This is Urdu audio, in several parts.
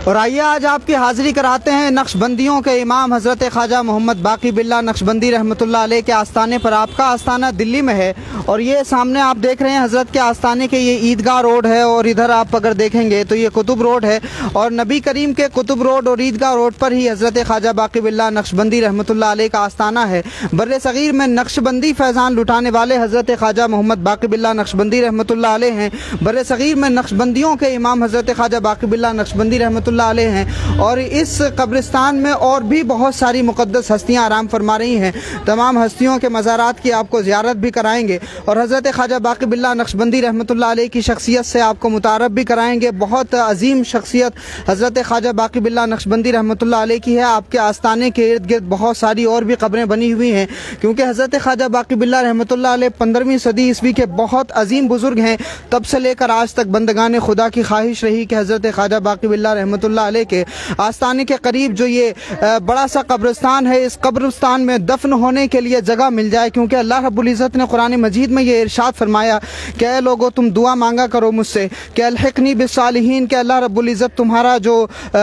اور آئیے آج آپ کی حاضری کراتے ہیں نقشبندیوں کے امام حضرت خواجہ محمد باقی باللہ نقشبندی رحمۃ اللہ علیہ کے آستانے پر۔ آپ کا آستانہ دلی میں ہے اور یہ سامنے آپ دیکھ رہے ہیں حضرت کے آستانے کے یہ عیدگاہ روڈ ہے، اور ادھر آپ اگر دیکھیں گے تو یہ قطب روڈ ہے، اور نبی کریم کے قطب روڈ اور عیدگاہ روڈ پر ہی حضرت خواجہ باقی باللہ نقشبندی رحمۃ اللہ علیہ کا آستانہ ہے۔ بر صغیر میں نقشبندی فیضان لٹانے والے حضرت خواجہ محمد باقی باللہ نقشبندی رحمۃ اللہ علیہ ہیں۔ بر صغیر میں نقشبندیوں کے امام حضرت خواجہ باقی باللہ نقشبندی رحمۃ اللہ علیہ ہیں، اور اس قبرستان میں اور بھی بہت ساری مقدس ہستیاں آرام فرما رہی ہیں۔ تمام ہستیوں کے مزارات کی آپ کو زیارت بھی کرائیں گے، اور حضرت خواجہ باقی باللہ نقشبندی رحمۃ اللہ علیہ کی شخصیت سے آپ کو متعارف بھی کرائیں گے۔ بہت عظیم شخصیت حضرت خواجہ باقی باللہ نقشبندی رحمۃ اللہ علیہ کی ہے۔ آپ کے آستانے کے ارد گرد بہت ساری اور بھی قبریں بنی ہوئی ہیں، کیونکہ حضرت خواجہ باقی باللہ رحمۃ اللہ علیہ 15ویں صدی عیسوی کے بہت عظیم بزرگ ہیں۔ تب سے لے کر آج تک بندگان خدا کی خواہش رہی کہ حضرت خواجہ باقی باللہ رحمۃ اللہ علیہ کے آستانے کے قریب جو یہ بڑا سا قبرستان ہے، اس قبرستان میں دفن ہونے کے لیے جگہ مل جائے، کیونکہ اللہ رب العزت نے قرآن مجید میں یہ ارشاد فرمایا کہ اے لوگو تم دعا مانگا کرو مجھ سے کہ الحقنی بالصالحین، کہ اللہ رب العزت تمہارا جو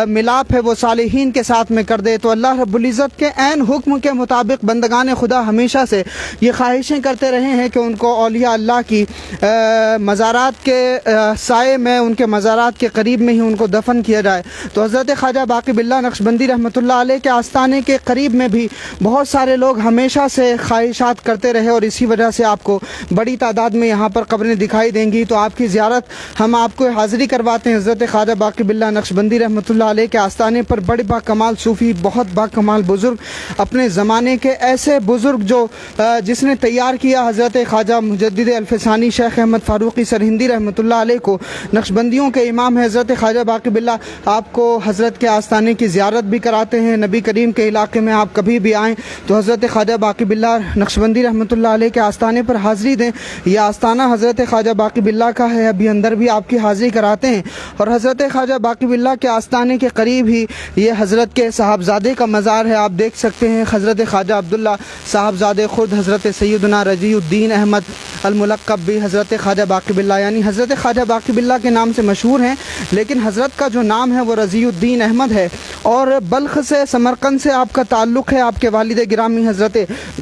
ملاپ ہے وہ صالحین کے ساتھ میں کر دے۔ تو اللہ رب العزت کے عین حکم کے مطابق بندگان خدا ہمیشہ سے یہ خواہشیں کرتے رہے ہیں کہ ان کو اولیاء اللہ کی مزارات کے سائے میں، ان کے مزارات کے قریب میں ہی ان کو دفن کیا جائے۔ تو حضرت خواجہ باقی باللہ نقشبندی رحمۃ اللہ علیہ کے آستانے کے قریب میں بھی بہت سارے لوگ ہمیشہ سے خواہشات کرتے رہے، اور اسی وجہ سے آپ کو بڑی تعداد میں یہاں پر قبریں دکھائی دیں گی۔ تو آپ کی زیارت ہم آپ کو حاضری کرواتے ہیں حضرت خواجہ باقی باللہ نقشبندی رحمۃ اللہ علیہ کے آستانے پر۔ بڑے با کمال صوفی، بہت با کمال بزرگ، اپنے زمانے کے ایسے بزرگ جو جس نے تیار کیا حضرت خواجہ مجدد الفسانی شیخ احمد فاروقی سرہندی رحمۃ اللہ علیہ کو۔ نقشبندیوں کے امام ہے حضرت خواجہ باقی باللہ۔ آپ کو حضرت کے آستانے کی زیارت بھی کراتے ہیں۔ نبی کریم کے علاقے میں آپ کبھی بھی آئیں تو حضرت خواجہ باقی باللہ نقشبندی رحمۃ اللہ علیہ کے آستانے پر حاضری دیں۔ یہ آستانہ حضرت خواجہ باقی باللہ کا ہے، ابھی اندر بھی آپ کی حاضری کراتے ہیں۔ اور حضرت خواجہ باقی باللہ کے آستانے کے قریب ہی یہ حضرت کے صاحبزادے کا مزار ہے، آپ دیکھ سکتے ہیں۔ حضرت خواجہ عبداللہ صاحبزادے خود حضرت سیدنا رضی الدین احمد الملقب بھی حضرت خواجہ باقی باللہ، یعنی حضرت خواجہ باقی باللہ کے نام سے مشہور ہیں، لیکن حضرت کا جو نام ہے وہ رضی الدین احمد ہے۔ اور بلخ سے، سمرقند سے آپ کا تعلق ہے۔ آپ کے والد گرامی حضرت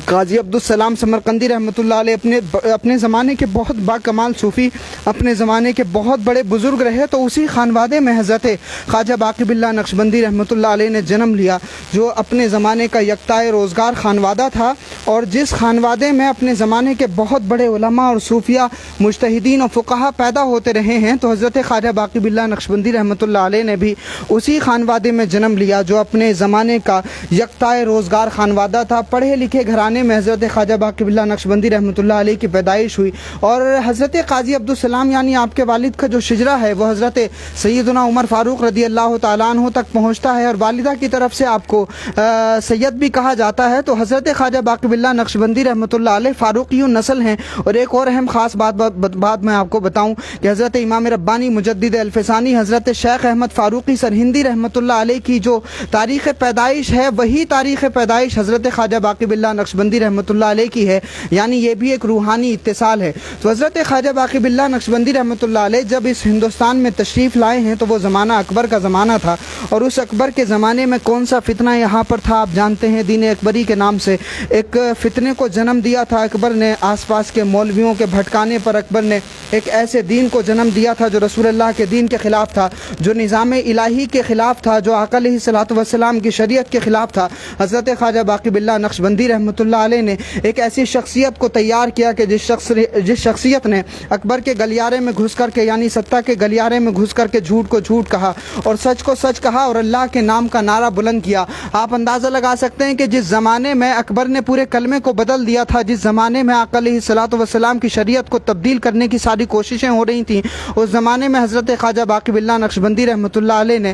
قاضی عبدالسلام سمرقندی رحمۃ اللہ علیہ اپنے زمانے کے بہت با کمال صوفی، اپنے زمانے کے بہت بڑے بزرگ رہے۔ تو اسی خانوادے میں حضرت خواجہ باقی باللہ نقشبندی رحمۃ اللہ علیہ نے جنم لیا، جو اپنے زمانے کا یکتائے روزگار خانوادہ تھا، اور جس خانوادے میں اپنے زمانے کے بہت بڑے علماء اور صوفیہ، مجتہدین اور فقہا پیدا ہوتے رہے ہیں۔ تو حضرت خواجہ باقی باللہ نقشبندی رحمۃ اللہ علیہ نے بھی اسی خانوادے میں جنم لیا، جو اپنے زمانے کا یکتائے روزگار خانوادہ تھا۔ پڑھے لکھے گھرانے میں حضرت خواجہ باقی باللہ نقشبندی رحمۃ اللہ علیہ کی پیدائش ہوئی، اور حضرت قاضی عبدالسلام یعنی آپ کے والد کا جو شجرہ ہے وہ حضرت سیدنا عمر فاروق رضی اللہ تعالیٰ عنہ تک پہنچتا ہے، اور والدہ کی طرف سے آپ کو سید بھی کہا جاتا ہے۔ تو حضرت خواجہ باقی باللہ نقشبندی رحمۃ اللہ علیہ فاروقی نسل ہیں۔ اور ایک اور اہم خاص بات میں آپ کو بتاؤں کہ حضرت امام ربانی مجدد الفسانی حضرت شیخ احمد فاروقی سرہندی رحمۃ اللہ علیہ کی جو تاریخ پیدائش ہے، وہی تاریخ پیدائش حضرت خواجہ باقی باللہ نقشبندی رحمۃ اللہ علیہ کی ہے، یعنی یہ بھی ایک روحانی اتصال ہے۔ تو حضرت خواجہ باقی باللہ نقشبندی رحمۃ اللہ علیہ جب اس ہندوستان میں تشریف لائے ہیں تو وہ زمانہ اکبر کا زمانہ تھا، اور اس اکبر کے زمانے میں کون سا فتنہ یہاں پر تھا آپ جانتے ہیں۔ دین اکبری کے نام سے ایک فتنے کو جنم دیا تھا اکبر نے، آس پاس کے مولویوں کے بھٹکانے پر اکبر نے ایک ایسے دین کو جنم دیا تھا جو رسول اللہ کے دین کے خلاف تھا، جو نظام الہی کے خلاف تھا، جو آقا علیہ الصلوۃ والسلام کی شریعت کے خلاف تھا۔ حضرت خواجہ باقی باللہ نقشبندی رحمۃ اللہ علیہ نے ایک ایسی شخصیت کو تیار کیا کہ جس شخصیت نے اکبر کے گلیارے میں گھس کر کے، یعنی ستہ کے گلیارے میں گھس کر کے جھوٹ کو جھوٹ کہا اور سچ کو سچ کہا، اور اللہ کے نام کا نعرہ بلند کیا۔ آپ اندازہ لگا سکتے ہیں کہ جس زمانے میں اکبر نے پورے کلمے کو بدل دیا تھا، جس زمانے میں آقا علیہ الصلوۃ والسلام کی شریعت کو تبدیل کرنے کی ساری کوششیں ہو رہی تھیں، اس زمانے میں حضرت خواجہ باقی باللہ نقشبندی رحمۃ اللہ علیہ نے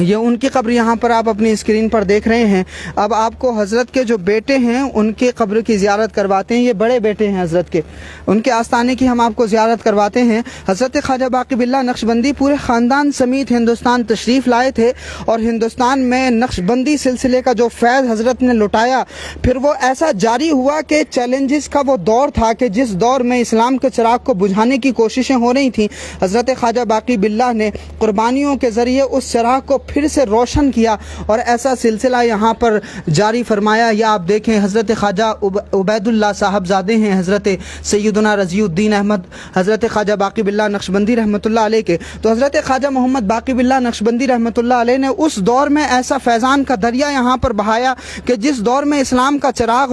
یہ ان کی قبر یہاں پر آپ اپنی اسکرین پر دیکھ رہے ہیں۔ اب آپ کو حضرت کے جو بیٹے ہیں ان کی قبر کی زیارت کرواتے ہیں، یہ بڑے بیٹے ہیں حضرت کے، ان کے آستانے کی ہم آپ کو زیارت کرواتے ہیں۔ حضرت خواجہ باقی باللہ نقشبندی پورے خاندان سمیت ہندوستان تشریف لائے تھے، اور ہندوستان میں نقشبندی سلسلے کا جو فیض حضرت نے لٹایا، پھر وہ ایسا جاری ہوا کہ چیلنجز کا وہ دور تھا کہ جس دور میں اسلام کے چراغ کو بجھانے کی کوششیں ہو رہی تھیں، حضرت خواجہ باقی باللہ نے قربانیوں کے ذریعے اس چراغ کو پھر سے روشن کیا، اور ایسا سلسلہ یہاں پر جاری فرمایا۔ یا آپ دیکھیں حضرت خواجہ عبید اللہ صاحب زادے ہیں حضرت سیدنا رضی الدین احمد حضرت خواجہ باقی باللہ نقشبندی رحمۃ اللہ علیہ کے، تو حضرت خواجہ محمد باقی باللہ نقشبندی رحمۃ اللہ علیہ نے اس دور میں ایسا فیضان کا دریا یہاں پر بہایا کہ جس دور میں اسلام کا چراغ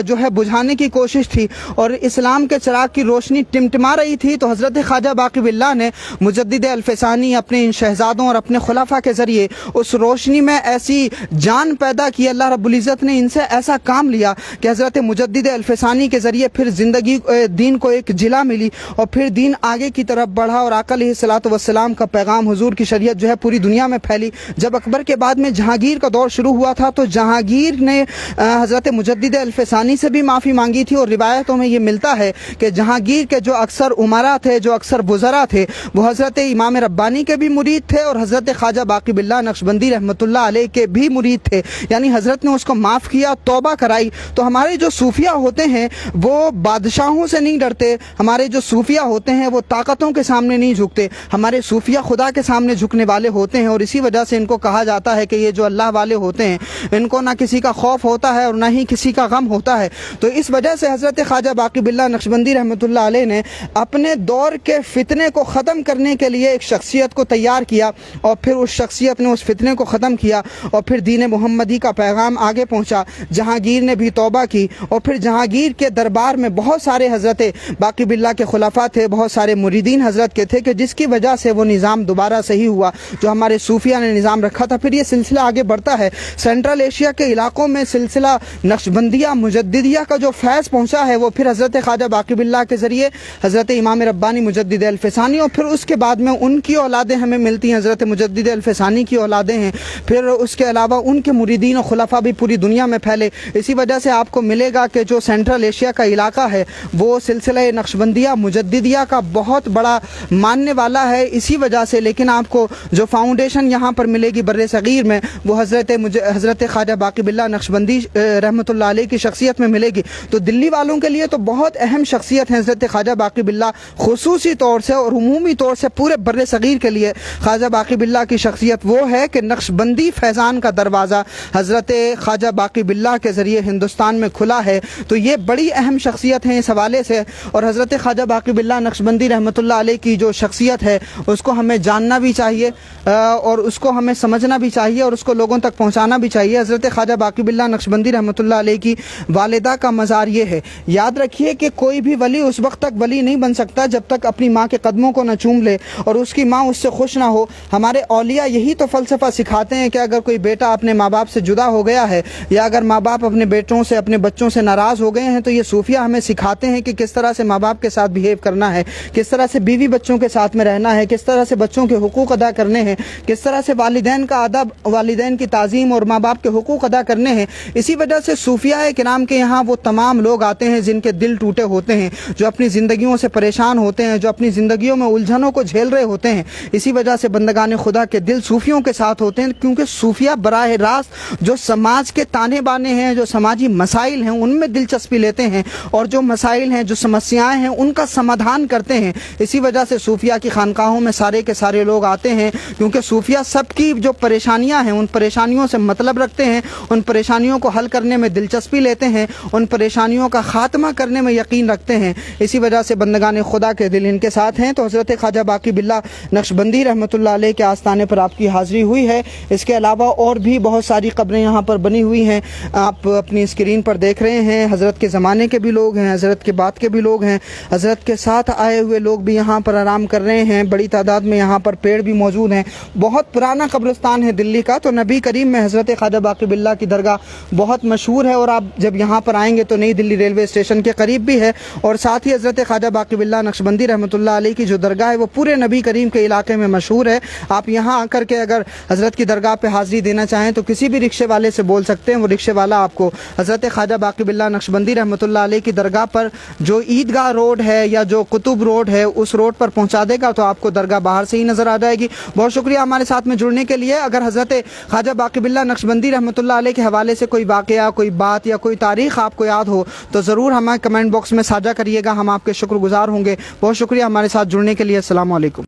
جو ہے بجھانے کی کوشش تھی اور اسلام کے چراغ کی روشنی ٹمٹما رہی تھی، تو حضرت خواجہ باقی باللہ نے مجدد الفسانی اپنے ان شہزادوں اور اپنے خلفاء کے ذریعے اس روشنی میں ایسی جان پیدا کی، اللہ رب العزت نے ان سے ایسا کام لیا کہ حضرت مجدد الفسانی کے ذریعے پھر زندگی دین کو ایک جلا ملی، اور پھر دین آگے کی طرف بڑھا، اور آقا علیہ الصلوۃ والسلام کا پیغام، حضور کی شریعت جو ہے پوری دنیا میں پھیلی۔ جب اکبر کے بعد میں جہانگیر کا دور شروع ہوا تھا تو جہانگیر نے حضرت مجدد الفسانی سے بھی معافی مانگی تھی، اور روایتوں میں یہ ملتا ہے کہ جہانگیر کے جو اکثر امراء تھے، جو اکثر وزراء تھے، وہ حضرت امام ربانی کے بھی مرید تھے اور حضرت خواجہ باقی باللہ نقشبندی رحمۃ اللہ علیہ کے بھی مرید تھے، یعنی حضرت نے اس کو معاف کیا، توبہ کرائی۔ تو ہمارے جو صوفیہ ہوتے ہیں وہ بادشاہوں سے نہیں ڈرتے، ہمارے جو صوفیہ ہوتے ہیں وہ طاقتوں کے سامنے نہیں جھکتے، ہمارے صوفیہ خدا کے سامنے جھکنے والے ہوتے ہیں، اور اسی وجہ سے ان کو کہا جاتا ہے کہ یہ جو اللہ والے ہوتے ہیں ان کو نہ کسی کا خوف ہوتا ہے اور نہ ہی کسی کا غم ہوتا ہے۔ تو اس وجہ سے حضرت خواجہ باقی باللہ نقشبندی رحمۃ اللہ علیہ نے اپنے دور کے فتنے کو ختم کرنے کے لیے ایک شخصیت کو تیار کیا، اور پھر اس شخصیت نے اس فتنے کو ختم کیا، اور پھر دین محمدی کا پیغام آگے پہنچا۔ جہانگیر نے بھی توبہ کی، اور پھر جہانگیر کے دربار میں بہت سارے حضرت باقی باللہ کے خلفاء تھے، بہت سارے مریدین حضرت کے تھے، کہ جس کی وجہ سے وہ نظام دوبارہ صحیح ہوا جو ہمارے صوفیہ نے نظام رکھا تھا۔ پھر یہ سلسلہ آگے بڑھتا ہے، سینٹرل ایشیا کے علاقوں میں سلسلہ نقشبندیہ مجددیہ کا جو فیض پہنچا ہے وہ پھر حضرت خواجہ باقی باللہ کے ذریعے حضرت امام ربانی مجدد الفسانی، اور پھر اس کے بعد میں ان کی اولادیں ہمیں ملتی ہیں، حضرت مجدد الفسانی کی اولادیں ہیں، پھر اس کے علاوہ ان کے مریدین و خلفاء بھی پوری دنیا میں پھیلے۔ اسی وجہ سے آپ کو ملے گا کہ جو سینٹرل ایشیا کا علاقہ ہے وہ سلسلہ نقشبندیہ مجددیہ کا بہت بڑا ماننے والا ہے اسی وجہ سے، لیکن آپ کو جو فاؤنڈیشن یہاں پر ملے گی بر صغیر میں وہ حضرت خواجہ باقی باللہ نقشبندی رحمۃ اللہ علیہ کی شخصیت میں ملے گی۔ تو دلی والوں کے لیے تو بہت اہم شخصیت ہے حضرت خواجہ باقی باللہ، خصوصی طور سے اور عمومی طور سے پورے بر صغیر کے لیے خواجہ باقی باللہ کی شخصیت وہ ہے کہ نقشبندی فیضان کا دروازہ حضرت خواجہ باقی باللہ کے ذریعے ہندوستان میں کھلا ہے۔ تو یہ بڑی اہم شخصیت ہے اس حوالے سے، اور حضرت خواجہ باقی باللہ نقشبندی رحمۃ اللہ علیہ کی جو شخصیت ہے اس کو ہمیں جاننا بھی چاہیے، اور اس کو ہمیں سمجھنا بھی چاہیے، اور اس کو لوگوں تک پہنچانا بھی چاہیے۔ حضرت خواجہ باقی باللہ نقشبندی رحمۃ اللہ علیہ کی والدہ کا مزار یہ ہے۔ یاد رکھیے کہ کوئی بھی ولی اس وقت تک ولی نہیں بن سکتا جب تک اپنی ماں کے قدموں کو نہ چوم لے اور اس کی ماں اس سے خوش نہ ہو۔ ہمارے اولیاء یہی تو فلسفہ سکھاتے ہیں کہ اگر کوئی بیٹا اپنے ماں باپ سے جدا ہو گیا ہے، یا اگر ماں باپ اپنے بیٹوں سے اپنے بچوں سے ناراض ہو گئے ہیں، تو یہ صوفیہ ہمیں سکھاتے ہیں کہ کس طرح سے ماں باپ کے ساتھ بیہیو کرنا ہے، کس طرح سے بیوی بچوں کے ساتھ میں رہنا ہے، کس طرح سے بچوں کے حقوق ادا کرنے ہیں، کس طرح سے والدین کا ادب، والدین کی تعظیم اور ماں باپ کے حقوق ادا کرنے ہیں۔ اسی وجہ سے صوفیاء کرام کے یہاں وہ تمام لوگ آتے ہیں جن کے دل ٹوٹے ہوتے ہیں، جو اپنی زندگیوں سے پریشان ہوتے ہیں، جو اپنی زندگیوں میں الجھنوں کو جھیل رہے ہوتے ہیں۔ اسی وجہ سے بندگان خدا کے دل صوفیوں کے ساتھ ہوتے ہیں، کیونکہ صوفیہ براہ راست جو سماج کے تانے بانے ہیں، جو سماجی مسائل ہیں ان میں دلچسپی لیتے ہیں، اور جو مسائل ہیں، جو سمسیاں ہیں ان کا سمادھان کرتے ہیں۔ اسی وجہ سے صوفیہ کی خانقاہوں میں سارے کے سارے لوگ آتے ہیں، کیونکہ صوفیہ سب کی جو پریشانیاں ہیں ان پریشانیوں سے مطلب رکھتے ہیں، ان پریشانیوں کو حل کرنے میں دلچسپی لیتے ہیں، ان پریشانیوں کا خاتمہ کرنے میں یقین رکھتے ہیں۔ اسی وجہ سے بندگان خدا کے دل ان کے ساتھ ہیں۔ تو حضرت خواجہ باقی باللہ نقشبندی رحمۃ اللہ علیہ کے آستانے پر آپ کی حاضری ہوئی ہے۔ اس کے علاوہ اور بھی بہت ساری قبریں یہاں پر بنی ہوئی ہیں، آپ اپنی اسکرین پر دیکھ رہے ہیں۔ حضرت کے زمانے کے بھی لوگ ہیں، حضرت کے بعد کے بھی لوگ ہیں، حضرت کے ساتھ آئے ہوئے لوگ بھی یہاں پر آرام کر رہے ہیں۔ بڑی تعداد میں یہاں پر پیڑ بھی موجود ہیں۔ بہت پرانا قبرستان ہے دلی کا، تو نبی کریم میں حضرت خواجہ باقی باللہ کی درگاہ بہت مشہور ہے، اور آپ جب یہاں پر آئیں گے تو نئی دلی ریلوے اسٹیشن کے قریب بھی ہے، اور ساتھ ہی حضرت خواجہ باقی باللہ نقشبندی رحمۃ اللہ علیہ کی جو درگاہ ہے وہ پورے نبی کریم کے علاقے میں مشہور ہے۔ آپ یہاں آ کر کے اگر حضرت کی درگاہ پہ حاضری دینا چاہیں تو کسی بھی رکشے والے سے بول سکتے ہیں، وہ رکشے والا آپ کو حضرت خواجہ باقی باللہ نقشبندی رحمۃ اللہ علیہ کی درگاہ پر جو عیدگاہ روڈ ہے یا جو قطب روڈ ہے اس روڈ پر پہنچا دے گا، تو آپ کو درگاہ باہر سے ہی نظر آ جائے گی۔ بہت شکریہ ہمارے ساتھ میں جڑنے کے لیے۔ اگر حضرت خواجہ باقی باللہ نقشبندی رحمۃ اللہ علیہ کے حوالے سے کوئی واقعہ، کوئی بات یا کوئی تاریخ آپ کو یاد ہو تو ضرور ہمیں کمنٹ باکس میں ساجھا کریے گا، ہم آپ کے شکر گزار ہوں گے۔ بہت شکریہ ہمارے ساتھ جڑنے کے لیے۔ السلام علیکم۔